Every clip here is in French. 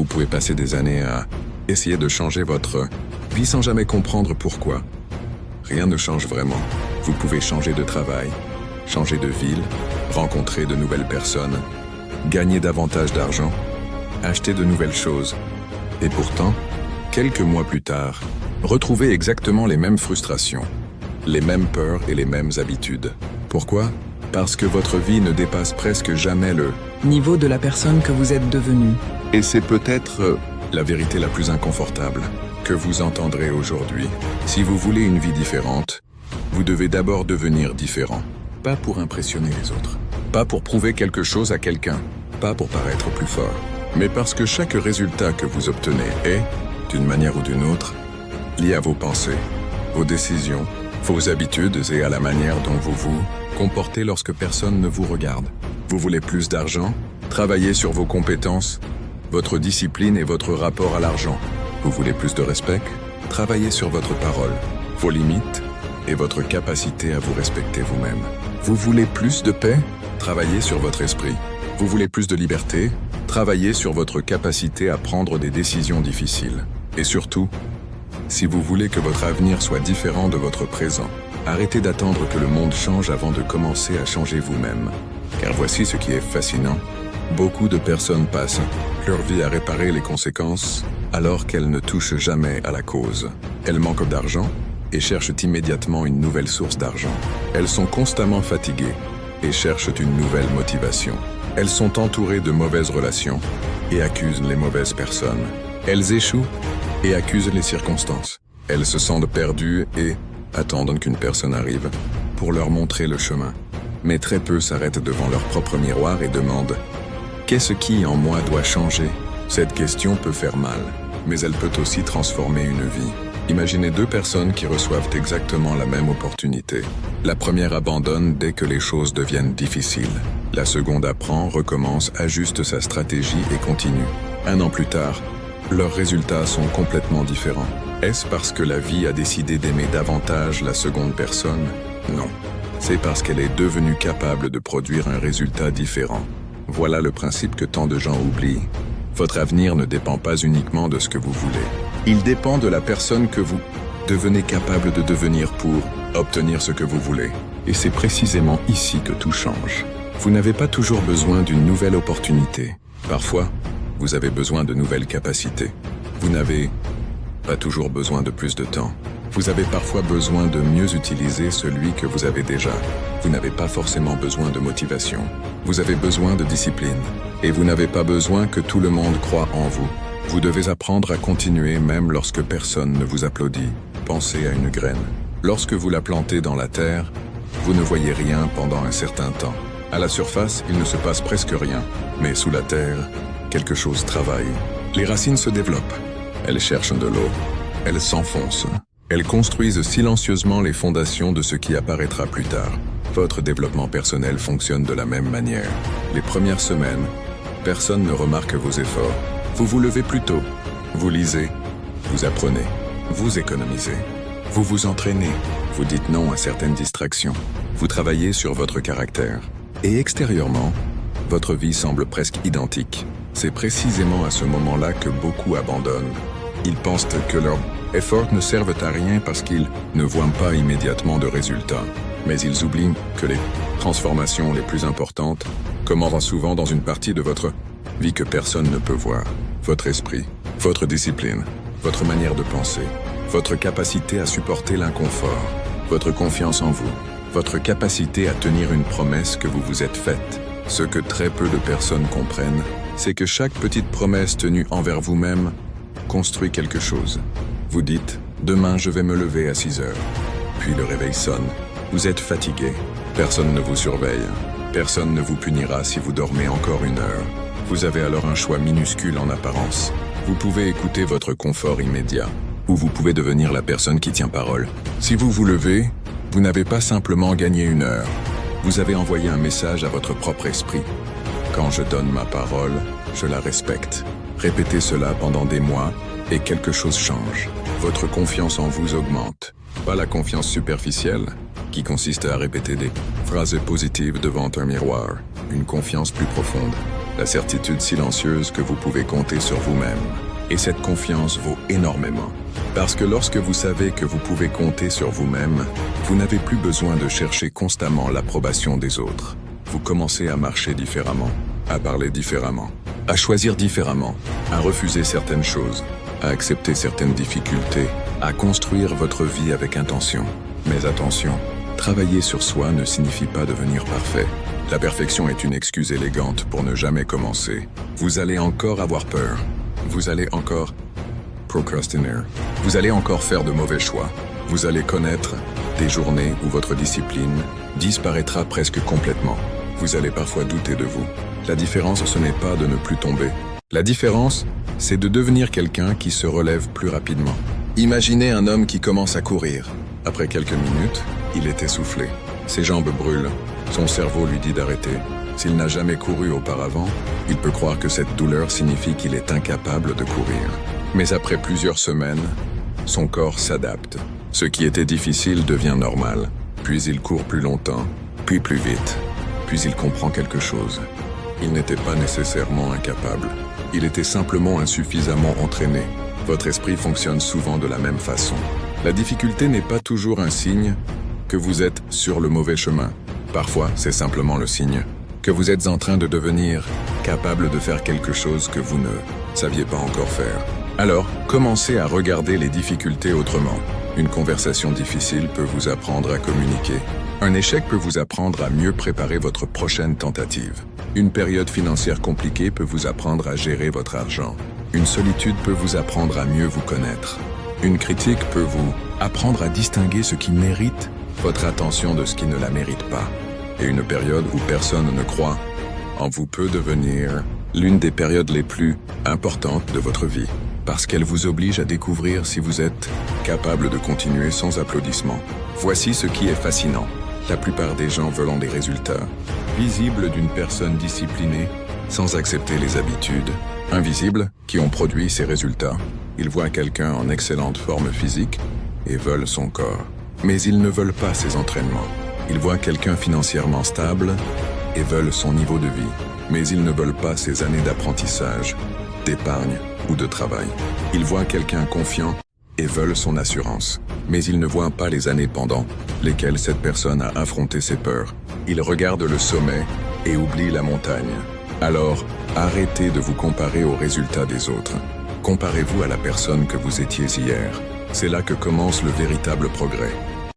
pouvez passer des années à essayer de changer votre vie sans jamais comprendre pourquoi. Rien ne change vraiment. Vous pouvez changer de travail, changer de ville, rencontrer de nouvelles personnes, gagner davantage d'argent, acheter de nouvelles choses. Et pourtant, quelques mois plus tard, retrouvez exactement les mêmes frustrations, les mêmes peurs et les mêmes habitudes. Pourquoi ? Parce que votre vie ne dépasse presque jamais le niveau de la personne que vous êtes devenue. Et c'est peut-être la vérité la plus inconfortable que vous entendrez aujourd'hui. Si vous voulez une vie différente, vous devez d'abord devenir différent. Pas pour impressionner les autres, pas pour prouver quelque chose à quelqu'un, pas pour paraître plus fort, mais parce que chaque résultat que vous obtenez est, d'une manière ou d'une autre, lié à vos pensées, vos décisions, vos habitudes et à la manière dont vous vous comportez lorsque personne ne vous regarde. Vous voulez plus d'argent? Travaillez sur vos compétences, votre discipline et votre rapport à l'argent. Vous voulez plus de respect? Travaillez sur votre parole, vos limites et votre capacité à vous respecter vous-même. Vous voulez plus de paix? Travaillez sur votre esprit. Vous voulez plus de liberté? Travaillez sur votre capacité à prendre des décisions difficiles. Et surtout, si vous voulez que votre avenir soit différent de votre présent, arrêtez d'attendre que le monde change avant de commencer à changer vous-même. Car voici ce qui est fascinant. Beaucoup de personnes passent leur vie à réparer les conséquences alors qu'elles ne touchent jamais à la cause. Elles manquent d'argent et cherchent immédiatement une nouvelle source d'argent. Elles sont constamment fatiguées et cherchent une nouvelle motivation. Elles sont entourées de mauvaises relations et accusent les mauvaises personnes. Elles échouent et accusent les circonstances. Elles se sentent perdues et attendent qu'une personne arrive pour leur montrer le chemin. Mais très peu s'arrêtent devant leur propre miroir et demandent « Qu'est-ce qui en moi doit changer ?» Cette question peut faire mal, mais elle peut aussi transformer une vie. Imaginez deux personnes qui reçoivent exactement la même opportunité. La première abandonne dès que les choses deviennent difficiles. La seconde apprend, recommence, ajuste sa stratégie et continue. 1 an plus tard, leurs résultats sont complètement différents. Est-ce parce que la vie a décidé d'aimer davantage la seconde personne? Non. C'est parce qu'elle est devenue capable de produire un résultat différent. Voilà le principe que tant de gens oublient. Votre avenir ne dépend pas uniquement de ce que vous voulez. Il dépend de la personne que vous devenez capable de devenir pour obtenir ce que vous voulez. Et c'est précisément ici que tout change. Vous n'avez pas toujours besoin d'une nouvelle opportunité. Parfois, vous avez besoin de nouvelles capacités. Vous n'avez pas toujours besoin de plus de temps. Vous avez parfois besoin de mieux utiliser celui que vous avez déjà. Vous n'avez pas forcément besoin de motivation. Vous avez besoin de discipline. Et vous n'avez pas besoin que tout le monde croie en vous. Vous devez apprendre à continuer même lorsque personne ne vous applaudit. Pensez à une graine. Lorsque vous la plantez dans la terre, vous ne voyez rien pendant un certain temps. À la surface, il ne se passe presque rien. Mais sous la terre, quelque chose travaille. Les racines se développent. Elles cherchent de l'eau. Elles s'enfoncent. Elles construisent silencieusement les fondations de ce qui apparaîtra plus tard. Votre développement personnel fonctionne de la même manière. Les premières semaines, personne ne remarque vos efforts. Vous vous levez plus tôt. Vous lisez. Vous apprenez. Vous économisez. Vous vous entraînez. Vous dites non à certaines distractions. Vous travaillez sur votre caractère. Et extérieurement, votre vie semble presque identique. C'est précisément à ce moment-là que beaucoup abandonnent. Ils pensent que leurs efforts ne servent à rien parce qu'ils ne voient pas immédiatement de résultats. Mais ils oublient que les transformations les plus importantes commencent souvent dans une partie de votre vie que personne ne peut voir. Votre esprit, votre discipline, votre manière de penser, votre capacité à supporter l'inconfort, votre confiance en vous, votre capacité à tenir une promesse que vous vous êtes faite. Ce que très peu de personnes comprennent, c'est que chaque petite promesse tenue envers vous-même construit quelque chose. Vous dites « Demain, je vais me lever à 6 heures ». Puis le réveil sonne. Vous êtes fatigué. Personne ne vous surveille. Personne ne vous punira si vous dormez encore 1 heure. Vous avez alors un choix minuscule en apparence. Vous pouvez écouter votre confort immédiat, ou vous pouvez devenir la personne qui tient parole. Si vous vous levez, vous n'avez pas simplement gagné 1 heure. Vous avez envoyé un message à votre propre esprit. Quand je donne ma parole, je la respecte. Répétez cela pendant des mois et quelque chose change. Votre confiance en vous augmente. Pas la confiance superficielle, qui consiste à répéter des phrases positives devant un miroir. Une confiance plus profonde, la certitude silencieuse que vous pouvez compter sur vous-même. Et cette confiance vaut énormément. Parce que lorsque vous savez que vous pouvez compter sur vous-même, vous n'avez plus besoin de chercher constamment l'approbation des autres. Vous commencez à marcher différemment, à parler différemment, à choisir différemment, à refuser certaines choses, à accepter certaines difficultés, à construire votre vie avec intention. Mais attention, travailler sur soi ne signifie pas devenir parfait. La perfection est une excuse élégante pour ne jamais commencer. Vous allez encore avoir peur. Vous allez encore procrastiner. Vous allez encore faire de mauvais choix. Vous allez connaître des journées où votre discipline disparaîtra presque complètement. Vous allez parfois douter de vous. La différence, ce n'est pas de ne plus tomber. La différence, c'est de devenir quelqu'un qui se relève plus rapidement. Imaginez un homme qui commence à courir. Après quelques minutes, il est essoufflé. Ses jambes brûlent. Son cerveau lui dit d'arrêter. S'il n'a jamais couru auparavant, il peut croire que cette douleur signifie qu'il est incapable de courir. Mais après plusieurs semaines, son corps s'adapte. Ce qui était difficile devient normal. Puis il court plus longtemps, puis plus vite. Puis il comprend quelque chose. Il n'était pas nécessairement incapable. Il était simplement insuffisamment entraîné. Votre esprit fonctionne souvent de la même façon. La difficulté n'est pas toujours un signe que vous êtes sur le mauvais chemin. Parfois, c'est simplement le signe que vous êtes en train de devenir capable de faire quelque chose que vous ne saviez pas encore faire. Alors, commencez à regarder les difficultés autrement. Une conversation difficile peut vous apprendre à communiquer. Un échec peut vous apprendre à mieux préparer votre prochaine tentative. Une période financière compliquée peut vous apprendre à gérer votre argent. Une solitude peut vous apprendre à mieux vous connaître. Une critique peut vous apprendre à distinguer ce qui mérite votre attention de ce qui ne la mérite pas. Et une période où personne ne croit en vous peut devenir l'une des périodes les plus importantes de votre vie, parce qu'elle vous oblige à découvrir si vous êtes capable de continuer sans applaudissements. Voici ce qui est fascinant. La plupart des gens veulent des résultats visibles d'une personne disciplinée sans accepter les habitudes invisibles qui ont produit ces résultats. Ils voient quelqu'un en excellente forme physique et veulent son corps. Mais ils ne veulent pas ses entraînements. Ils voient quelqu'un financièrement stable et veulent son niveau de vie. Mais ils ne veulent pas ses années d'apprentissage, d'épargne ou de travail. Ils voient quelqu'un confiant et veulent son assurance. Mais ils ne voient pas les années pendant lesquelles cette personne a affronté ses peurs. Ils regardent le sommet et oublient la montagne. Alors, arrêtez de vous comparer aux résultats des autres. Comparez-vous à la personne que vous étiez hier. C'est là que commence le véritable progrès.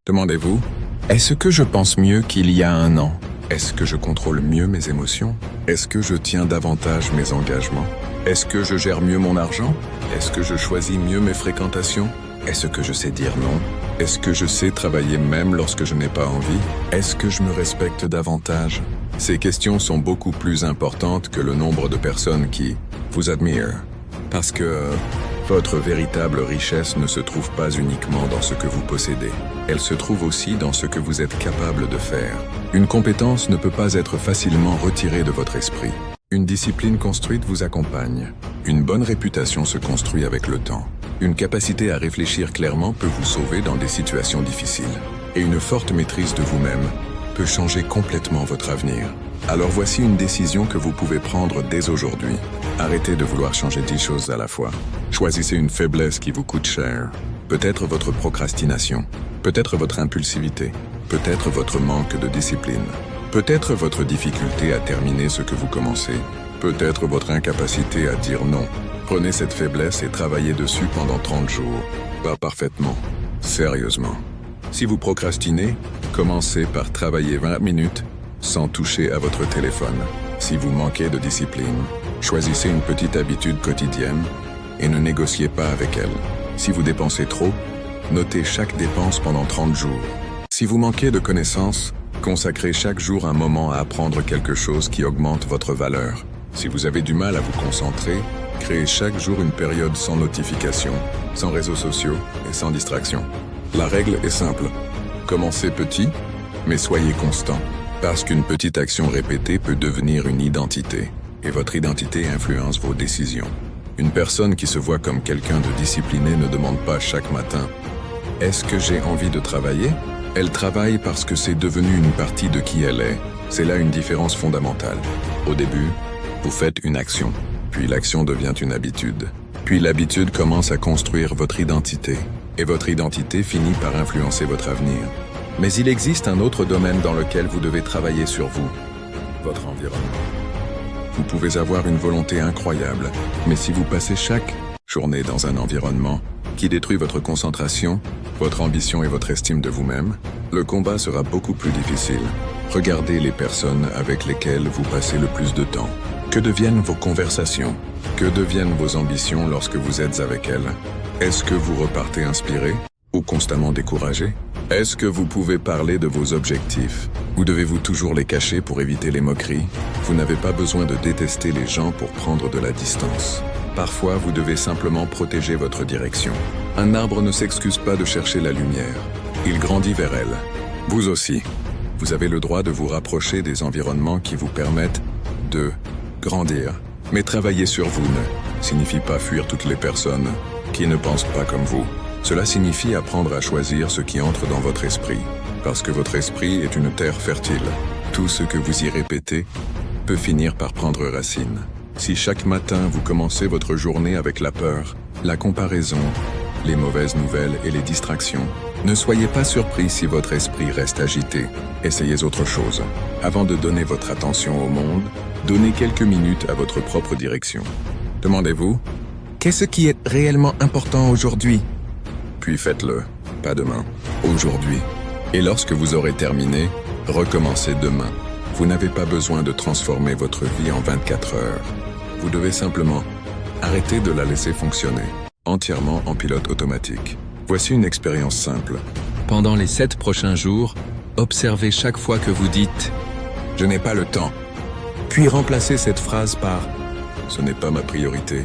Demandez-vous, est-ce que je pense mieux qu'il y a un an? Est-ce que je contrôle mieux mes émotions? Est-ce que je tiens davantage mes engagements? Est-ce que je gère mieux mon argent? Est-ce que je choisis mieux mes fréquentations? Est-ce que je sais dire non? Est-ce que je sais travailler même lorsque je n'ai pas envie? Est-ce que je me respecte davantage? Ces questions sont beaucoup plus importantes que le nombre de personnes qui vous admirent. Parce que votre véritable richesse ne se trouve pas uniquement dans ce que vous possédez. Elle se trouve aussi dans ce que vous êtes capable de faire. Une compétence ne peut pas être facilement retirée de votre esprit. Une discipline construite vous accompagne. Une bonne réputation se construit avec le temps. Une capacité à réfléchir clairement peut vous sauver dans des situations difficiles. Et une forte maîtrise de vous-même peut changer complètement votre avenir. Alors voici une décision que vous pouvez prendre dès aujourd'hui. Arrêtez de vouloir changer 10 choses à la fois. Choisissez une faiblesse qui vous coûte cher. Peut-être votre procrastination, peut-être votre impulsivité, peut-être votre manque de discipline, peut-être votre difficulté à terminer ce que vous commencez, peut-être votre incapacité à dire non. Prenez cette faiblesse et travaillez dessus pendant 30 jours. Pas parfaitement, sérieusement. Si vous procrastinez, commencez par travailler 20 minutes sans toucher à votre téléphone. Si vous manquez de discipline, choisissez une petite habitude quotidienne et ne négociez pas avec elle. Si vous dépensez trop, notez chaque dépense pendant 30 jours. Si vous manquez de connaissances, consacrez chaque jour un moment à apprendre quelque chose qui augmente votre valeur. Si vous avez du mal à vous concentrer, créez chaque jour une période sans notification, sans réseaux sociaux et sans distraction. La règle est simple. Commencez petit, mais soyez constant. Parce qu'une petite action répétée peut devenir une identité, et votre identité influence vos décisions. Une personne qui se voit comme quelqu'un de discipliné ne demande pas chaque matin « Est-ce que j'ai envie de travailler ?» Elle travaille parce que c'est devenu une partie de qui elle est. C'est là une différence fondamentale. Au début, Vous faites une action, puis l'action devient une habitude. Puis l'habitude commence à construire votre identité, et votre identité finit par influencer votre avenir. Mais il existe un autre domaine dans lequel vous devez travailler sur vous, votre environnement. Vous pouvez avoir une volonté incroyable, mais si vous passez chaque journée dans un environnement qui détruit votre concentration, votre ambition et votre estime de vous-même, le combat sera beaucoup plus difficile. Regardez les personnes avec lesquelles vous passez le plus de temps. Que deviennent vos conversations? Que deviennent vos ambitions lorsque vous êtes avec elles? Est-ce que vous repartez inspiré ou constamment découragé? Est-ce que vous pouvez parler de vos objectifs? Ou devez-vous toujours les cacher pour éviter les moqueries? Vous n'avez pas besoin de détester les gens pour prendre de la distance. Parfois, vous devez simplement protéger votre direction. Un arbre ne s'excuse pas de chercher la lumière. Il grandit vers elle. Vous aussi. Vous avez le droit de vous rapprocher des environnements qui vous permettent de grandir. Mais travailler sur vous ne signifie pas fuir toutes les personnes qui ne pensent pas comme vous. Cela signifie apprendre à choisir ce qui entre dans votre esprit. Parce que votre esprit est une terre fertile. Tout ce que vous y répétez peut finir par prendre racine. Si chaque matin vous commencez votre journée avec la peur, la comparaison, les mauvaises nouvelles et les distractions, ne soyez pas surpris si votre esprit reste agité. Essayez autre chose. Avant de donner votre attention au monde, donnez quelques minutes à votre propre direction. Demandez-vous, qu'est-ce qui est réellement important aujourd'hui? Puis faites-le, pas demain, aujourd'hui. Et lorsque vous aurez terminé, recommencez demain. Vous n'avez pas besoin de transformer votre vie en 24 heures. Vous devez simplement arrêter de la laisser fonctionner, entièrement en pilote automatique. Voici une expérience simple. Pendant les 7 prochains jours, observez chaque fois que vous dites « Je n'ai pas le temps ». Puis remplacez cette phrase par « Ce n'est pas ma priorité ».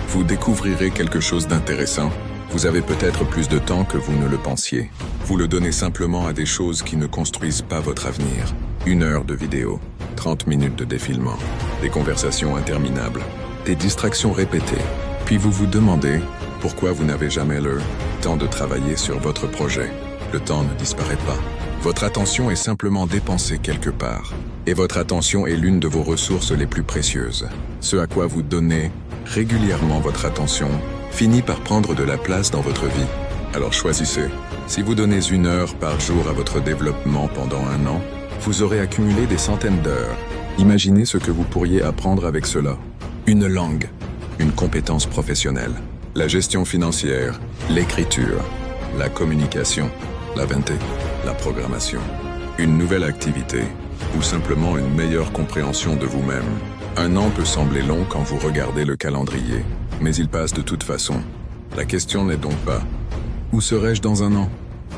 Vous découvrirez quelque chose d'intéressant. Vous avez peut-être plus de temps que vous ne le pensiez. Vous le donnez simplement à des choses qui ne construisent pas votre avenir. 1 heure de vidéo, 30 minutes de défilement, des conversations interminables, des distractions répétées. Puis vous vous demandez pourquoi vous n'avez jamais le temps de travailler sur votre projet. Le temps ne disparaît pas. Votre attention est simplement dépensée quelque part. Et votre attention est l'une de vos ressources les plus précieuses. Ce à quoi vous donnez régulièrement votre attention finit par prendre de la place dans votre vie. Alors choisissez. Si vous donnez 1 heure par jour à votre développement pendant 1 an, vous aurez accumulé des centaines d'heures. Imaginez ce que vous pourriez apprendre avec cela. Une langue, une compétence professionnelle, la gestion financière, l'écriture, la communication, la vente, la programmation, une nouvelle activité ou simplement une meilleure compréhension de vous-même. 1 an peut sembler long quand vous regardez le calendrier, mais il passe de toute façon. La question n'est donc pas « Où serais-je dans 1 an ?»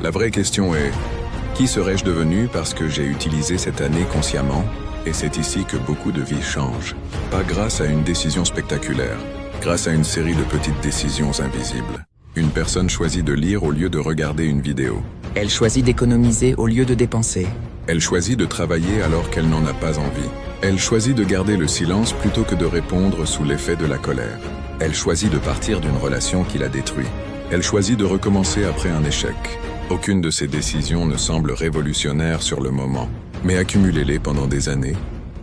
La vraie question est « Qui serais-je devenu parce que j'ai utilisé cette année consciemment ?» Et c'est ici que beaucoup de vies changent. Pas grâce à une décision spectaculaire, grâce à une série de petites décisions invisibles. Une personne choisit de lire au lieu de regarder une vidéo. Elle choisit d'économiser au lieu de dépenser. Elle choisit de travailler alors qu'elle n'en a pas envie. Elle choisit de garder le silence plutôt que de répondre sous l'effet de la colère. Elle choisit de partir d'une relation qui la détruit. Elle choisit de recommencer après un échec. Aucune de ces décisions ne semble révolutionnaire sur le moment, mais accumulez-les pendant des années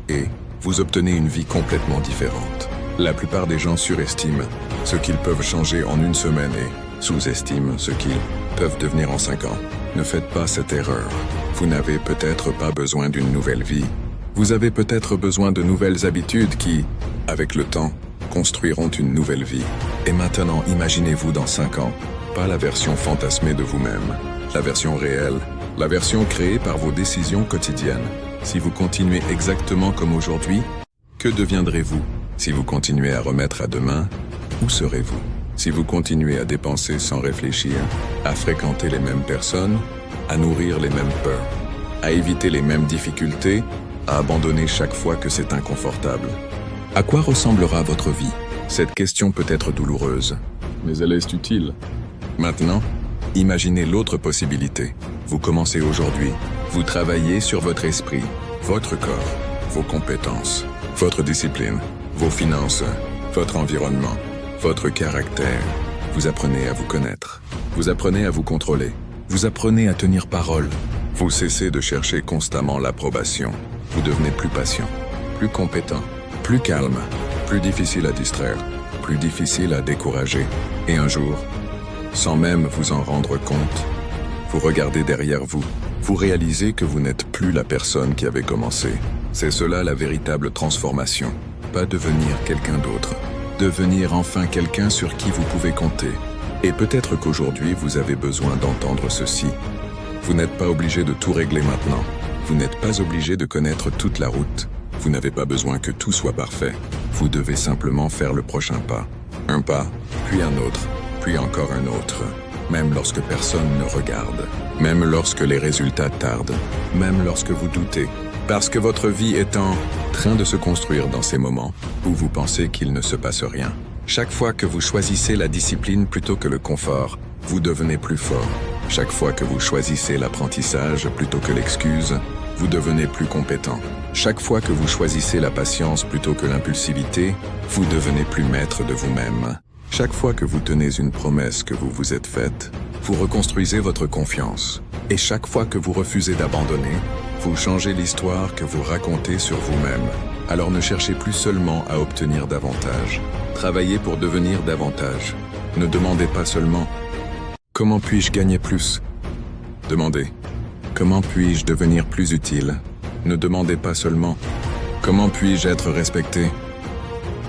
et vous obtenez une vie complètement différente. La plupart des gens surestiment ce qu'ils peuvent changer en 1 semaine et sous-estiment ce qu'ils peuvent devenir en 5 ans. Ne faites pas cette erreur. Vous n'avez peut-être pas besoin d'une nouvelle vie. Vous avez peut-être besoin de nouvelles habitudes qui, avec le temps, construiront une nouvelle vie. Et maintenant, imaginez-vous dans 5 ans, pas la version fantasmée de vous-même, la version réelle, la version créée par vos décisions quotidiennes. Si vous continuez exactement comme aujourd'hui, que deviendrez-vous? Si vous continuez à remettre à demain, où serez-vous? Si vous continuez à dépenser sans réfléchir, à fréquenter les mêmes personnes, à nourrir les mêmes peurs, à éviter les mêmes difficultés, à abandonner chaque fois que c'est inconfortable. À quoi ressemblera votre vie? Cette question peut être douloureuse, mais elle est utile. Maintenant, imaginez l'autre possibilité. Vous commencez aujourd'hui. Vous travaillez sur votre esprit, votre corps, vos compétences, votre discipline, vos finances, votre environnement, votre caractère. Vous apprenez à vous connaître. Vous apprenez à vous contrôler. Vous apprenez à tenir parole. Vous cessez de chercher constamment l'approbation. Vous devenez plus patient, plus compétent, plus calme, plus difficile à distraire, plus difficile à décourager. Et un jour, sans même vous en rendre compte, vous regardez derrière vous, vous réalisez que vous n'êtes plus la personne qui avait commencé. C'est cela la véritable transformation. Pas devenir quelqu'un d'autre. Devenir enfin quelqu'un sur qui vous pouvez compter. Et peut-être qu'aujourd'hui vous avez besoin d'entendre ceci. Vous n'êtes pas obligé de tout régler maintenant. Vous n'êtes pas obligé de connaître toute la route. Vous n'avez pas besoin que tout soit parfait. Vous devez simplement faire le prochain pas. Un pas, puis un autre, puis encore un autre. Même lorsque personne ne regarde. Même lorsque les résultats tardent. Même lorsque vous doutez. Parce que votre vie est en train de se construire dans ces moments où vous pensez qu'il ne se passe rien. Chaque fois que vous choisissez la discipline plutôt que le confort, vous devenez plus fort. Chaque fois que vous choisissez l'apprentissage plutôt que l'excuse, vous devenez plus compétent. Chaque fois que vous choisissez la patience plutôt que l'impulsivité, vous devenez plus maître de vous-même. Chaque fois que vous tenez une promesse que vous vous êtes faite, vous reconstruisez votre confiance. Et chaque fois que vous refusez d'abandonner, vous changez l'histoire que vous racontez sur vous-même. Alors ne cherchez plus seulement à obtenir davantage. Travaillez pour devenir davantage. Ne demandez pas seulement « Comment puis-je gagner plus ?» Demandez « Comment puis-je devenir plus utile ?» Ne demandez pas seulement « Comment puis-je être respecté ?»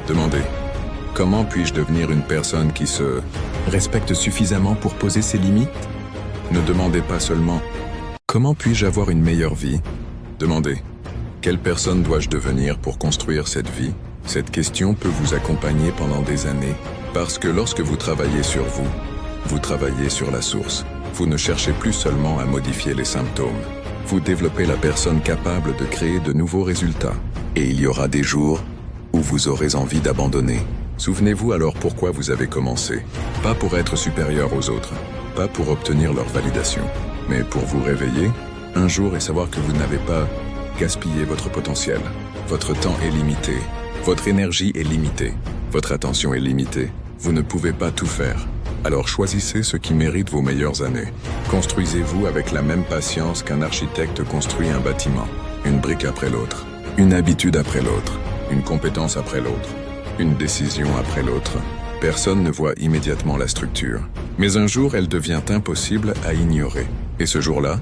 Demandez « Comment puis-je devenir une personne qui se respecte suffisamment pour poser ses limites ?» Ne demandez pas seulement « Comment puis-je avoir une meilleure vie ?» Demandez « Quelle personne dois-je devenir pour construire cette vie ?» Cette question peut vous accompagner pendant des années, parce que lorsque vous travaillez sur vous, vous travaillez sur la source. Vous ne cherchez plus seulement à modifier les symptômes. Vous développez la personne capable de créer de nouveaux résultats. Et il y aura des jours où vous aurez envie d'abandonner. Souvenez-vous alors pourquoi vous avez commencé. Pas pour être supérieur aux autres, pas pour obtenir leur validation, mais pour vous réveiller un jour et savoir que vous n'avez pas gaspillé votre potentiel. Votre temps est limité. Votre énergie est limitée. Votre attention est limitée. Vous ne pouvez pas tout faire. Alors choisissez ce qui mérite vos meilleures années. Construisez-vous avec la même patience qu'un architecte construit un bâtiment. Une brique après l'autre. Une habitude après l'autre. Une compétence après l'autre. Une décision après l'autre. Personne ne voit immédiatement la structure. Mais un jour, elle devient impossible à ignorer. Et ce jour-là,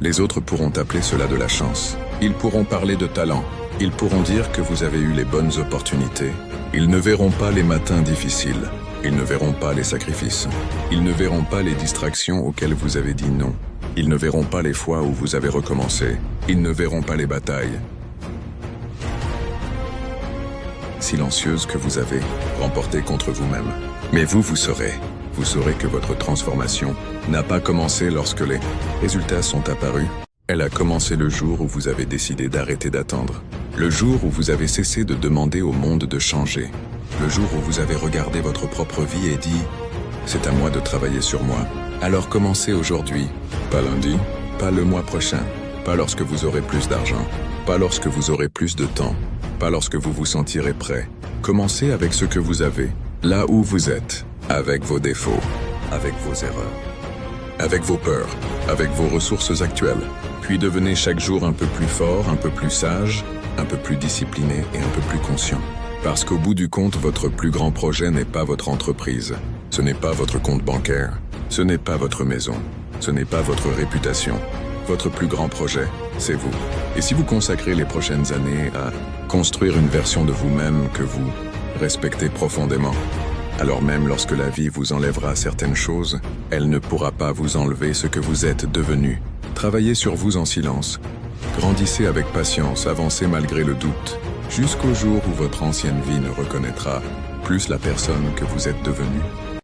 les autres pourront appeler cela de la chance. Ils pourront parler de talent. Ils pourront dire que vous avez eu les bonnes opportunités. Ils ne verront pas les matins difficiles. Ils ne verront pas les sacrifices. Ils ne verront pas les distractions auxquelles vous avez dit non. Ils ne verront pas les fois où vous avez recommencé. Ils ne verront pas les batailles silencieuses que vous avez remportées contre vous-même. Mais vous saurez. Vous saurez que votre transformation n'a pas commencé lorsque les résultats sont apparus. Elle a commencé le jour où vous avez décidé d'arrêter d'attendre. Le jour où vous avez cessé de demander au monde de changer. Le jour où vous avez regardé votre propre vie et dit « C'est à moi de travailler sur moi ». Alors commencez aujourd'hui. Pas lundi, pas le mois prochain, pas lorsque vous aurez plus d'argent, pas lorsque vous aurez plus de temps, pas lorsque vous vous sentirez prêt. Commencez avec ce que vous avez, là où vous êtes, avec vos défauts, avec vos erreurs, avec vos peurs, avec vos ressources actuelles. Puis devenez chaque jour un peu plus fort, un peu plus sage, un peu plus discipliné et un peu plus conscient. Parce qu'au bout du compte, votre plus grand projet n'est pas votre entreprise. Ce n'est pas votre compte bancaire. Ce n'est pas votre maison. Ce n'est pas votre réputation. Votre plus grand projet, c'est vous. Et si vous consacrez les prochaines années à construire une version de vous-même que vous respectez profondément, alors même lorsque la vie vous enlèvera certaines choses, elle ne pourra pas vous enlever ce que vous êtes devenu. Travaillez sur vous en silence. Grandissez avec patience, avancez malgré le doute, jusqu'au jour où votre ancienne vie ne reconnaîtra plus la personne que vous êtes devenue.